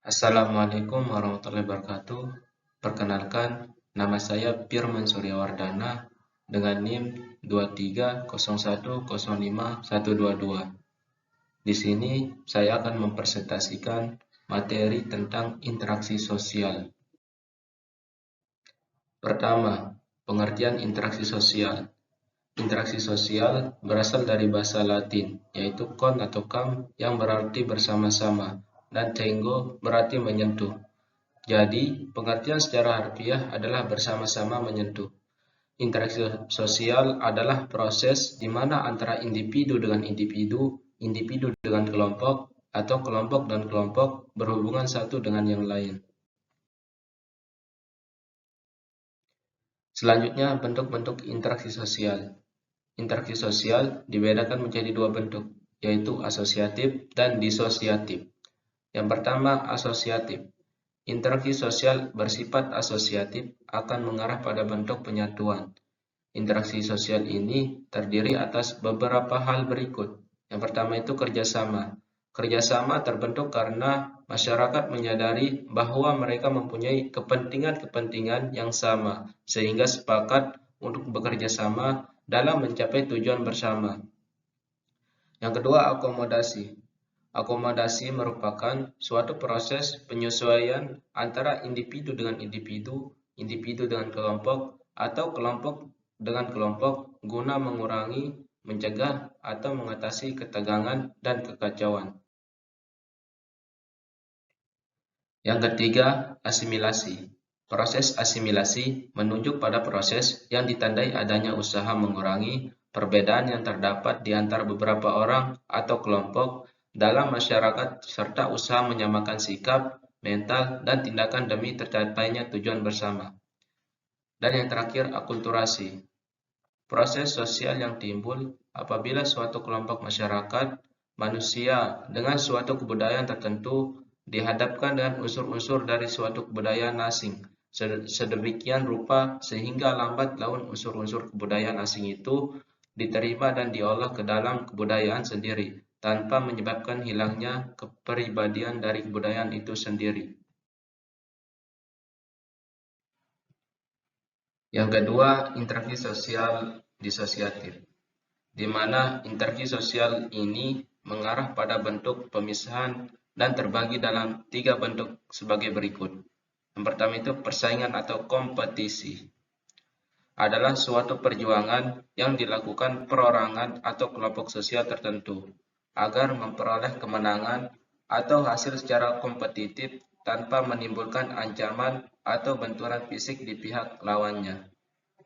Assalamualaikum warahmatullahi wabarakatuh. Perkenalkan, nama saya Firman Suryawardana dengan NIM 2301051122. Di sini saya akan mempresentasikan materi tentang interaksi sosial. Pertama, pengertian interaksi sosial. Interaksi sosial berasal dari bahasa Latin, yaitu kon atau kam yang berarti bersama-sama, dan tengo berarti menyentuh. Jadi, pengertian secara harfiah adalah bersama-sama menyentuh. Interaksi sosial adalah proses di mana antara individu dengan individu, individu dengan kelompok, atau kelompok dan kelompok berhubungan satu dengan yang lain. Selanjutnya, bentuk-bentuk interaksi sosial. Interaksi sosial dibedakan menjadi dua bentuk, yaitu asosiatif dan disosiatif. Yang pertama, asosiatif. Interaksi sosial bersifat asosiatif akan mengarah pada bentuk penyatuan. Interaksi sosial ini terdiri atas beberapa hal berikut. Yang pertama itu kerjasama. Kerjasama terbentuk karena masyarakat menyadari bahwa mereka mempunyai kepentingan-kepentingan yang sama, sehingga sepakat untuk bekerja sama dalam mencapai tujuan bersama. Yang kedua, akomodasi. Akomodasi merupakan suatu proses penyesuaian antara individu dengan individu, individu dengan kelompok, atau kelompok dengan kelompok guna mengurangi, mencegah, atau mengatasi ketegangan dan kekacauan. Yang ketiga, asimilasi. Proses asimilasi menunjuk pada proses yang ditandai adanya usaha mengurangi perbedaan yang terdapat di antara beberapa orang atau kelompok dalam masyarakat serta usaha menyamakan sikap, mental, dan tindakan demi tercapainya tujuan bersama. Dan yang terakhir, akulturasi. Proses sosial yang timbul apabila suatu kelompok masyarakat, manusia dengan suatu kebudayaan tertentu dihadapkan dengan unsur-unsur dari suatu kebudayaan asing, sedemikian rupa sehingga lambat laun unsur-unsur kebudayaan asing itu diterima dan diolah ke dalam kebudayaan sendiri, tanpa menyebabkan hilangnya kepribadian dari kebudayaan itu sendiri. Yang kedua, interaksi sosial disosiatif, di mana interaksi sosial ini mengarah pada bentuk pemisahan dan terbagi dalam 3 bentuk sebagai berikut. Yang pertama itu persaingan atau kompetisi. Adalah suatu perjuangan yang dilakukan perorangan atau kelompok sosial tertentu agar memperoleh kemenangan atau hasil secara kompetitif tanpa menimbulkan ancaman atau benturan fisik di pihak lawannya.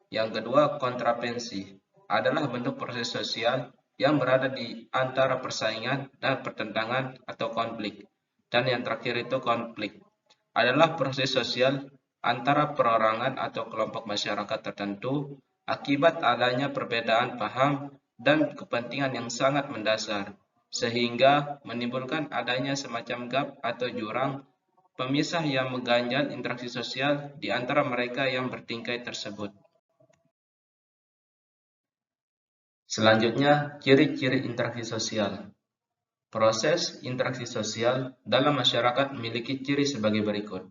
Yang kedua, kontravensi adalah bentuk proses sosial yang berada di antara persaingan dan pertentangan atau konflik. Dan yang terakhir itu konflik adalah proses sosial antara perorangan atau kelompok masyarakat tertentu akibat adanya perbedaan paham dan kepentingan yang sangat mendasar, sehingga menimbulkan adanya semacam gap atau jurang pemisah yang mengganjal interaksi sosial di antara mereka yang bertingkai tersebut. Selanjutnya, ciri-ciri interaksi sosial. Proses interaksi sosial dalam masyarakat memiliki ciri sebagai berikut.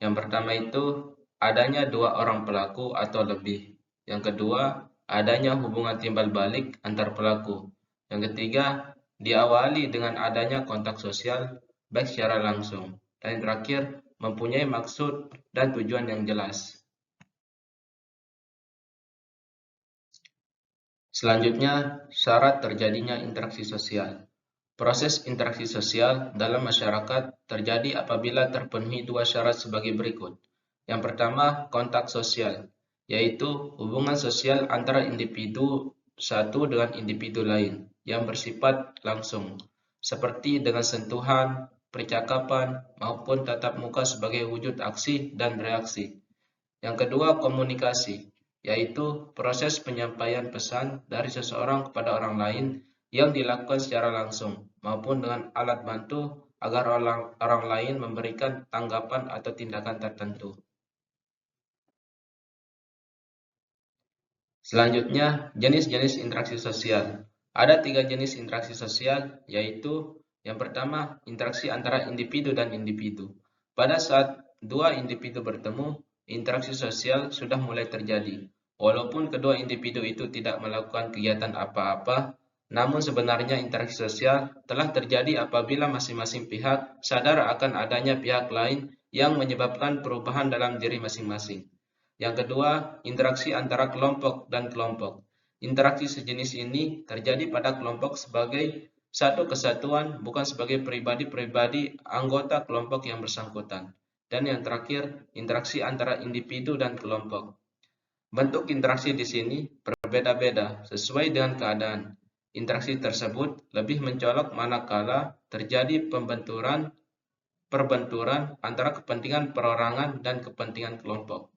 Yang pertama itu, adanya 2 orang pelaku atau lebih. Yang kedua, adanya hubungan timbal balik antar pelaku. Yang ketiga, diawali dengan adanya kontak sosial baik secara langsung. Dan yang terakhir, mempunyai maksud dan tujuan yang jelas. Selanjutnya, syarat terjadinya interaksi sosial. Proses interaksi sosial dalam masyarakat terjadi apabila terpenuhi 2 syarat sebagai berikut. Yang pertama, kontak sosial, yaitu hubungan sosial antara individu satu dengan individu lain yang bersifat langsung, seperti dengan sentuhan, percakapan, maupun tatap muka sebagai wujud aksi dan reaksi. Yang kedua, komunikasi, yaitu proses penyampaian pesan dari seseorang kepada orang lain yang dilakukan secara langsung maupun dengan alat bantu agar orang lain memberikan tanggapan atau tindakan tertentu. Selanjutnya, jenis-jenis interaksi sosial. Ada 3 jenis interaksi sosial, yaitu Yang pertama, interaksi antara individu dan individu. Pada saat dua individu bertemu, interaksi sosial sudah mulai terjadi. Walaupun kedua individu itu tidak melakukan kegiatan apa-apa, namun sebenarnya interaksi sosial telah terjadi apabila masing-masing pihak sadar akan adanya pihak lain yang menyebabkan perubahan dalam diri masing-masing. Yang kedua, interaksi antara kelompok dan kelompok. Interaksi sejenis ini terjadi pada kelompok sebagai satu kesatuan, bukan sebagai pribadi-pribadi anggota kelompok yang bersangkutan. Dan yang terakhir, interaksi antara individu dan kelompok. Bentuk interaksi di sini berbeda-beda sesuai dengan keadaan. Interaksi tersebut lebih mencolok manakala terjadi perbenturan antara kepentingan perorangan dan kepentingan kelompok.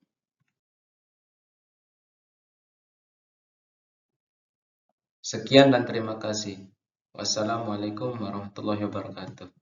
Sekian dan terima kasih. Wassalamualaikum warahmatullahi wabarakatuh.